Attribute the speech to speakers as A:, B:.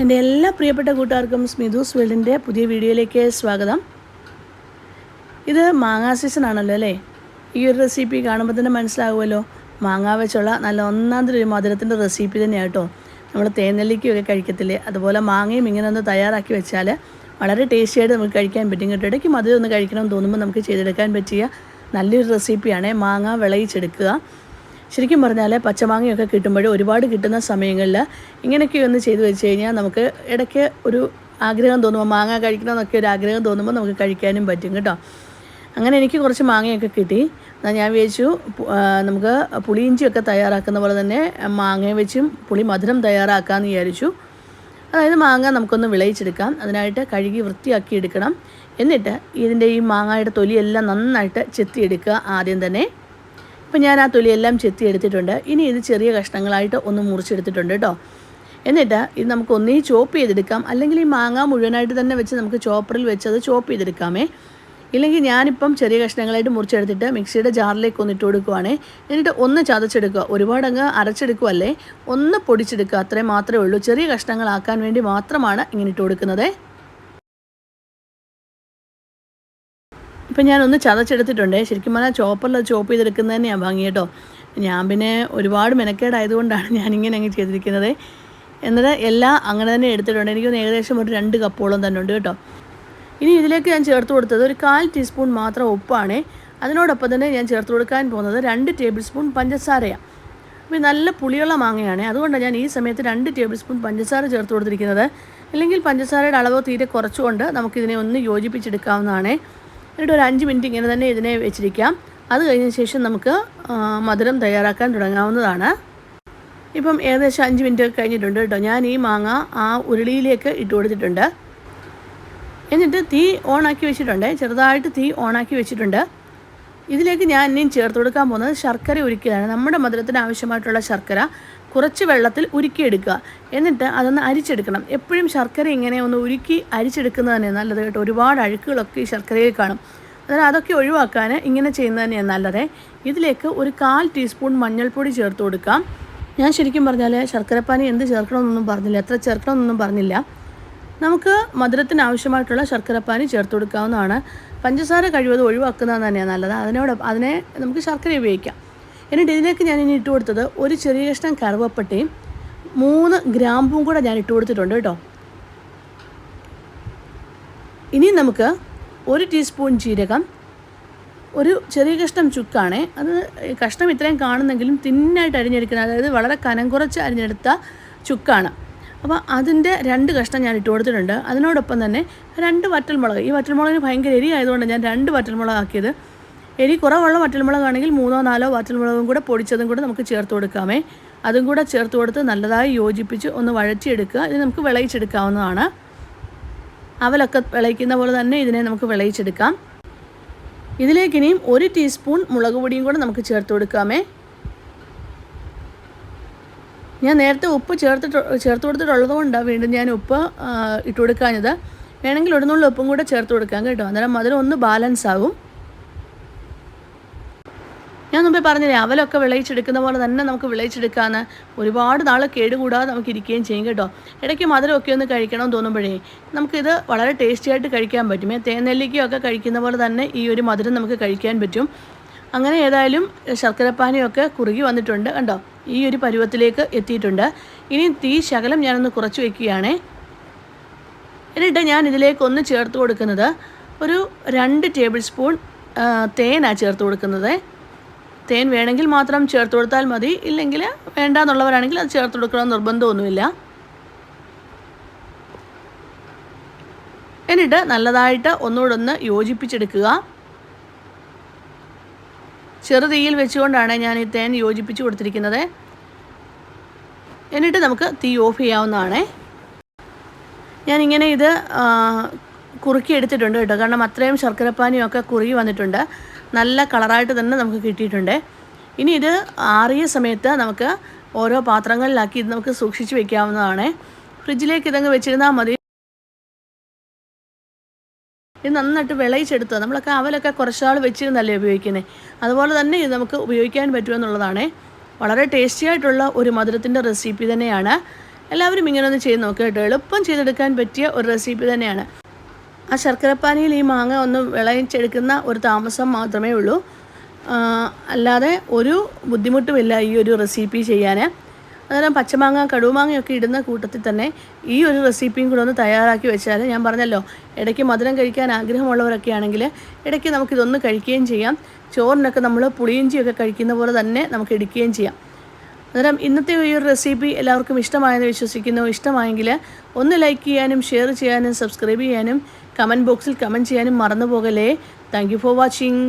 A: എൻ്റെ എല്ലാ പ്രിയപ്പെട്ട കൂട്ടുകാർക്കും സ്മിതൂസ് വേൾഡിൻ്റെ പുതിയ വീഡിയോയിലേക്ക് സ്വാഗതം. ഇത് മാങ്ങാ സീസൺ ആണല്ലോ അല്ലേ? ഈ ഒരു റെസിപ്പി കാണുമ്പോൾ തന്നെ മനസ്സിലാകുമല്ലോ. മാങ്ങ വെച്ചുള്ള നല്ല ഒന്നാന്തരം മധുരത്തിൻ്റെ റെസിപ്പി തന്നെയാണ് കേട്ടോ. നമ്മൾ തേനെല്ലിക്കയൊക്കെ കഴിക്കത്തില്ലേ, അതുപോലെ മാങ്ങയും ഇങ്ങനെ ഒന്ന് തയ്യാറാക്കി വെച്ചാൽ വളരെ ടേസ്റ്റിയായിട്ട് നമുക്ക് കഴിക്കാൻ പറ്റും കേട്ടോ. ഇടയ്ക്ക് മധുരം ഒന്ന് കഴിക്കണമെന്ന് തോന്നുമ്പോൾ നമുക്ക് ചെയ്തെടുക്കാൻ പറ്റിയ നല്ലൊരു റെസിപ്പിയാണ് മാങ്ങ വിളയിച്ചെടുക്കുക. ശരിക്കും പറഞ്ഞാൽ പച്ചമാങ്ങയൊക്കെ കിട്ടുമ്പോൾ ഒരുപാട് കിട്ടുന്ന സമയങ്ങളിൽ ഇങ്ങനെയൊക്കെ ഒന്ന് ചെയ്ത് വെച്ച് കഴിഞ്ഞാൽ നമുക്ക് ഇടയ്ക്ക് ഒരു ആഗ്രഹം തോന്നുമ്പോൾ മാങ്ങ കഴിക്കണമെന്നൊക്കെ ഒരു ആഗ്രഹം തോന്നുമ്പോൾ നമുക്ക് കഴിക്കാനും പറ്റും കേട്ടോ. അങ്ങനെ എനിക്ക് കുറച്ച് മാങ്ങയൊക്കെ കിട്ടി. എന്നാൽ ഞാൻ വിചാരിച്ചു നമുക്ക് പുളിയിഞ്ചിയൊക്കെ തയ്യാറാക്കുന്ന പോലെ തന്നെ മാങ്ങ വെച്ചും പുളി മധുരം തയ്യാറാക്കാമെന്ന് വിചാരിച്ചു. അതായത് മാങ്ങ നമുക്കൊന്ന് വിളയിച്ചെടുക്കാം. അതിനായിട്ട് കഴുകി വൃത്തിയാക്കി എടുക്കണം. എന്നിട്ട് ഇതിൻ്റെ ഈ മാങ്ങയുടെ തൊലിയെല്ലാം നന്നായിട്ട് ചെത്തിയെടുക്കുക ആദ്യം തന്നെ. അപ്പോൾ ഞാൻ ആ തൊലിയെല്ലാം ചെത്തി എടുത്തിട്ടുണ്ട്. ഇനി ഇത് ചെറിയ കഷ്ണങ്ങളായിട്ട് ഒന്ന് മുറിച്ചെടുത്തിട്ടുണ്ട് കേട്ടോ. എന്നിട്ട് ഇത് നമുക്ക് ഒന്നീ ചോപ്പ് ചെയ്തെടുക്കാം, അല്ലെങ്കിൽ ഈ മാങ്ങ മുഴുവനായിട്ട് തന്നെ വെച്ച് നമുക്ക് ചോപ്പറിൽ വെച്ച് അത് ചോപ്പ് ചെയ്തെടുക്കാമേ. ഇല്ലെങ്കിൽ ഞാനിപ്പം ചെറിയ കഷ്ണങ്ങളായിട്ട് മുറിച്ചെടുത്തിട്ട് മിക്സിയുടെ ജാറിലേക്ക് ഒന്ന് ഇട്ട് കൊടുക്കുവാണേ. എന്നിട്ട് ഒന്ന് ചതച്ചെടുക്കുക, ഒരുപാടങ്ങ് അരച്ചെടുക്കുമല്ലേ, ഒന്ന് പൊടിച്ചെടുക്കുക, അത്രയും മാത്രമേ ഉള്ളൂ. ചെറിയ കഷ്ണങ്ങളാക്കാൻ വേണ്ടി മാത്രമാണ് ഇങ്ങനെ ഇട്ട് കൊടുക്കുന്നത്. ഇപ്പം ഞാനൊന്ന് ചതച്ചെടുത്തിട്ടുണ്ട്. ശരിക്കും പറഞ്ഞാൽ ചോപ്പറിൽ ചോപ്പ് ചെയ്തെടുക്കുന്നത് തന്നെയാണ് ഭംഗി കേട്ടോ. ഞാൻ പിന്നെ ഒരുപാട് മെനക്കേടായതുകൊണ്ടാണ് ഞാനിങ്ങനെ അങ്ങ് ചെയ്തിരിക്കുന്നത്. എന്നിട്ട് എല്ലാം അങ്ങനെ തന്നെ എടുത്തിട്ടുണ്ട്. എനിക്കൊന്ന് ഏകദേശം ഒരു 2 കപ്പോളം തന്നെ ഉണ്ട് കേട്ടോ. ഇനി ഇതിലേക്ക് ഞാൻ ചേർത്ത് കൊടുത്തത് ഒരു 1/4 ടീസ്പൂൺ മാത്രം ഉപ്പാണ്. അതിനോടൊപ്പം തന്നെ ഞാൻ ചേർത്ത് കൊടുക്കാൻ പോകുന്നത് 2 ടേബിൾ സ്പൂൺ പഞ്ചസാരയാണ്. അപ്പോൾ നല്ല പുളിയുള്ള മാങ്ങയാണ്, അതുകൊണ്ടാണ് ഞാൻ ഈ സമയത്ത് 2 ടേബിൾ സ്പൂൺ പഞ്ചസാര ചേർത്ത് കൊടുത്തിരിക്കുന്നത്. അല്ലെങ്കിൽ പഞ്ചസാരയുടെ അളവ് തീരെ കുറച്ചുകൊണ്ട് നമുക്കിതിനെ ഒന്ന് യോജിപ്പിച്ചെടുക്കാവുന്നതാണ്. എന്നിട്ട് ഒരു 5 മിനിറ്റ് ഇങ്ങനെ തന്നെ ഇതിനെ വെച്ചിരിക്കാം. അത് കഴിഞ്ഞ ശേഷം നമുക്ക് മധുരം തയ്യാറാക്കാൻ തുടങ്ങാവുന്നതാണ്. ഇപ്പം ഏകദേശം 5 മിനിറ്റ് കഴിഞ്ഞിട്ടുണ്ട് കേട്ടോ. ഞാൻ ഈ മാങ്ങ ആ ഉരുളിയിലേക്ക് ഇട്ട് കൊടുത്തിട്ടുണ്ട്. എന്നിട്ട് തീ ഓണാക്കി വെച്ചിട്ടുണ്ട്, ചെറുതായിട്ട് തീ ഓണാക്കി വെച്ചിട്ടുണ്ട്. ഇതിലേക്ക് ഞാൻ ഇനിയും ചേർത്ത് കൊടുക്കാൻ പോകുന്നത് ശർക്കര ഉരുക്കിയതാണ്. നമ്മുടെ മധുരത്തിന് ആവശ്യമായിട്ടുള്ള ശർക്കര കുറച്ച് വെള്ളത്തിൽ ഉരുക്കിയെടുക്കുക. എന്നിട്ട് അതൊന്ന് അരിച്ചെടുക്കണം. എപ്പോഴും ശർക്കര ഇങ്ങനെ ഒന്ന് ഉരുക്കി അരിച്ചെടുക്കുന്നത് തന്നെയാണ് നല്ലത് കേട്ടോ. ഒരുപാട് അഴുക്കുകളൊക്കെ ഈ ശർക്കരയിൽ കാണും. അതായത് അതൊക്കെ ഒഴിവാക്കാൻ ഇങ്ങനെ ചെയ്യുന്നത് തന്നെയാണ് നല്ലത്. ഇതിലേക്ക് ഒരു 1/4 ടീസ്പൂൺ മഞ്ഞൾപ്പൊടി ചേർത്ത് കൊടുക്കാം. ഞാൻ ശരിക്കും പറഞ്ഞാൽ ശർക്കരപ്പാനി എന്ത് ചേർക്കണമെന്നൊന്നും പറഞ്ഞില്ല, എത്ര ചേർക്കണമെന്നൊന്നും പറഞ്ഞില്ല. നമുക്ക് മധുരത്തിന് ആവശ്യമായിട്ടുള്ള ശർക്കരപ്പാനി ചേർത്ത് കൊടുക്കാവുന്നതാണ്. പഞ്ചസാര കഴിവതും ഒഴിവാക്കുന്നത് തന്നെയാണ് നല്ലത്. അതിനെ നമുക്ക് ശർക്കര ഉപയോഗിക്കാം. എന്നിട്ട് ഇതിലേക്ക് ഞാൻ ഇനി ഇട്ട് കൊടുത്തത് ഒരു ചെറിയ കഷ്ണം കറുവപ്പട്ടയും 3 ഗ്രാമ്പും കൂടെ ഞാൻ ഇട്ട് കൊടുത്തിട്ടുണ്ട് കേട്ടോ. ഇനി നമുക്ക് 1 ടീസ്പൂൺ ജീരകം, ഒരു ചെറിയ കഷ്ണം ചുക്കാണ്. അത് കഷ്ണം ഇത്രയും കാണുന്നെങ്കിലും തിന്നായിട്ട് അരിഞ്ഞെടുക്കുന്നത്, അതായത് വളരെ കനം കുറച്ച് അരിഞ്ഞെടുത്ത ചുക്കാണ്. അപ്പോൾ അതിൻ്റെ 2 കഷ്ണം ഞാൻ ഇട്ട് കൊടുത്തിട്ടുണ്ട്. അതിനോടൊപ്പം തന്നെ 2 വറ്റൽമുളക്. ഈ വറ്റൽമുളകിന് ഭയങ്കര എരി ആയതുകൊണ്ട് ഞാൻ 2 വറ്റൽമുളക് ആക്കിയത്. എരി കുറവുള്ള വറ്റൽമുളകാണെങ്കിൽ 3ഓ 4ഓ വറ്റൽമുളകും കൂടെ പൊടിച്ചതും കൂടെ നമുക്ക് ചേർത്ത് കൊടുക്കാമേ. അതും കൂടെ ചേർത്ത് കൊടുത്ത് നല്ലതായി യോജിപ്പിച്ച് ഒന്ന് വഴറ്റിയെടുക്കുക. ഇത് നമുക്ക് വിളയിച്ചെടുക്കാവുന്നതാണ്. അവലൊക്കെ വിളയിക്കുന്ന പോലെ തന്നെ ഇതിനെ നമുക്ക് വിളയിച്ചെടുക്കാം. ഇതിലേക്ക് ഇനിയും 1 ടീസ്പൂൺ മുളക് പൊടിയും കൂടെ നമുക്ക് ചേർത്ത് കൊടുക്കാമേ. ഞാൻ നേരത്തെ ഉപ്പ് ചേർത്ത് കൊടുത്തിട്ടുള്ളത് കൊണ്ടാണ് വീണ്ടും ഞാൻ ഉപ്പ് ഇട്ട് കൊടുക്കാഞ്ഞത്. വേണമെങ്കിൽ ഇടുന്നുള്ള ഉപ്പും കൂടെ ചേർത്ത് കൊടുക്കാം കേട്ടോ. അന്നേരം മധുരം ഒന്ന് ബാലൻസ് ആകും. ഞാൻ മുമ്പേ പറഞ്ഞില്ലേ, അവലൊക്കെ വിളയിച്ചെടുക്കുന്ന പോലെ തന്നെ നമുക്ക് വിളയിച്ചെടുക്കാമെന്ന്. ഒരുപാട് നാൾ കേടുകൂടാതെ നമുക്ക് ഇരിക്കുകയും ചെയ്യും കേട്ടോ. ഇടയ്ക്ക് മധുരമൊക്കെ ഒന്ന് കഴിക്കണമെന്ന് തോന്നുമ്പോഴേ നമുക്കിത് വളരെ ടേസ്റ്റി ആയിട്ട് കഴിക്കാൻ പറ്റും. തേനെല്ലിക്കയൊക്കെ കഴിക്കുന്ന പോലെ തന്നെ ഈ ഒരു മധുരം നമുക്ക് കഴിക്കാൻ പറ്റും. അങ്ങനെ ഏതായാലും ശർക്കരപ്പാനിയൊക്കെ കുറുകി വന്നിട്ടുണ്ട് കണ്ടോ. ഈ ഒരു പരുവത്തിലേക്ക് എത്തിയിട്ടുണ്ട്. ഇനി തീ ശകലം ഞാനൊന്ന് കുറച്ച് വയ്ക്കുകയാണ്. എന്നിട്ട് ഞാൻ ഇതിലേക്ക് ഒന്ന് ചേർത്ത് കൊടുക്കുന്നത് ഒരു 2 ടേബിൾ സ്പൂൺ തേനാണ് ചേർത്ത് കൊടുക്കുന്നത്. തേൻ വേണമെങ്കിൽ മാത്രം ചേർത്ത് കൊടുത്താൽ മതി, ഇല്ലെങ്കിൽ വേണ്ടാന്നുള്ളവരാണെങ്കിൽ അത് ചേർത്ത് കൊടുക്കണമെന്ന് നിർബന്ധമൊന്നുമില്ല. എന്നിട്ട് നല്ലതായിട്ട് ഒന്നുകൂടെ ഒന്ന് യോജിപ്പിച്ചെടുക്കുക. ചെറു തീയിൽ വെച്ചുകൊണ്ടാണ് ഞാൻ ഈ തേൻ യോജിപ്പിച്ച് കൊടുത്തിരിക്കുന്നത്. എന്നിട്ട് നമുക്ക് തീ ഓഫ് ചെയ്യാവുന്നതാണ്. ഞാനിങ്ങനെ ഇത് കുറുക്കി എടുത്തിട്ടുണ്ട് കേട്ടോ. കാരണം അത്രയും ശർക്കരപ്പാനിയൊക്കെ കുറുകി വന്നിട്ടുണ്ട്. നല്ല കളറായിട്ട് തന്നെ നമുക്ക് കിട്ടിയിട്ടുണ്ട്. ഇനി ഇത് ആറിയ സമയത്ത് നമുക്ക് ഓരോ പാത്രങ്ങളിലാക്കി ഇത് നമുക്ക് സൂക്ഷിച്ച് വയ്ക്കാവുന്നതാണ്. ഫ്രിഡ്ജിലേക്ക് ഇതങ്ങ് വെച്ചിരുന്നാൽ മതി. ഇത് നന്നായിട്ട് വിളയിച്ചെടുത്തത്. നമ്മളൊക്കെ അവലൊക്കെ കുറച്ചാൾ വെച്ചിരുന്നല്ലേ ഉപയോഗിക്കുന്നത്, അതുപോലെ തന്നെ ഇത് നമുക്ക് ഉപയോഗിക്കാൻ പറ്റുമെന്നുള്ളതാണ്. വളരെ ടേസ്റ്റി ആയിട്ടുള്ള ഒരു മധുരത്തിൻ്റെ റെസിപ്പി തന്നെയാണ്. എല്ലാവരും ഇങ്ങനെ ഒന്ന് ചെയ്ത് നോക്കുക കേട്ടോ. എളുപ്പം ചെയ്തെടുക്കാൻ പറ്റിയ ഒരു റെസിപ്പി തന്നെയാണ്. ആ ശർക്കരപ്പാനിയിൽ ഈ മാങ്ങ ഒന്ന് വിളയിച്ചെടുക്കുന്ന ഒരു താമസം മാത്രമേ ഉള്ളൂ. അല്ലാതെ ഒരു ബുദ്ധിമുട്ടുമില്ല ഈ ഒരു റെസിപ്പി ചെയ്യാൻ. അന്നേരം പച്ചമാങ്ങ കടുമാങ്ങയൊക്കെ ഇടുന്ന കൂട്ടത്തിൽ തന്നെ ഈ ഒരു റെസിപ്പിയും കൂടെ ഒന്ന് തയ്യാറാക്കി വെച്ചാൽ, ഞാൻ പറഞ്ഞല്ലോ ഇടയ്ക്ക് മധുരം കഴിക്കാൻ ആഗ്രഹമുള്ളവരൊക്കെ ആണെങ്കിൽ ഇടയ്ക്ക് നമുക്കിതൊന്ന് കഴിക്കുകയും ചെയ്യാം. ചോറിനൊക്കെ നമ്മൾ പുളിയിഞ്ചിയൊക്കെ കഴിക്കുന്ന പോലെ തന്നെ നമുക്ക് എടുക്കുകയും ചെയ്യാം. അന്നേരം ഇന്നത്തെ ഈ ഒരു റെസിപ്പി എല്ലാവർക്കും ഇഷ്ടമായെന്ന് വിശ്വസിക്കുന്നു. ഇഷ്ടമായെങ്കിൽ ഒന്ന് ലൈക്ക് ചെയ്യാനും ഷെയർ ചെയ്യാനും സബ്സ്ക്രൈബ് ചെയ്യാനും കമൻറ്റ് ബോക്സിൽ കമൻറ്റ് ചെയ്യാനും മറന്നു പോകല്ലേ. Thank you for watching.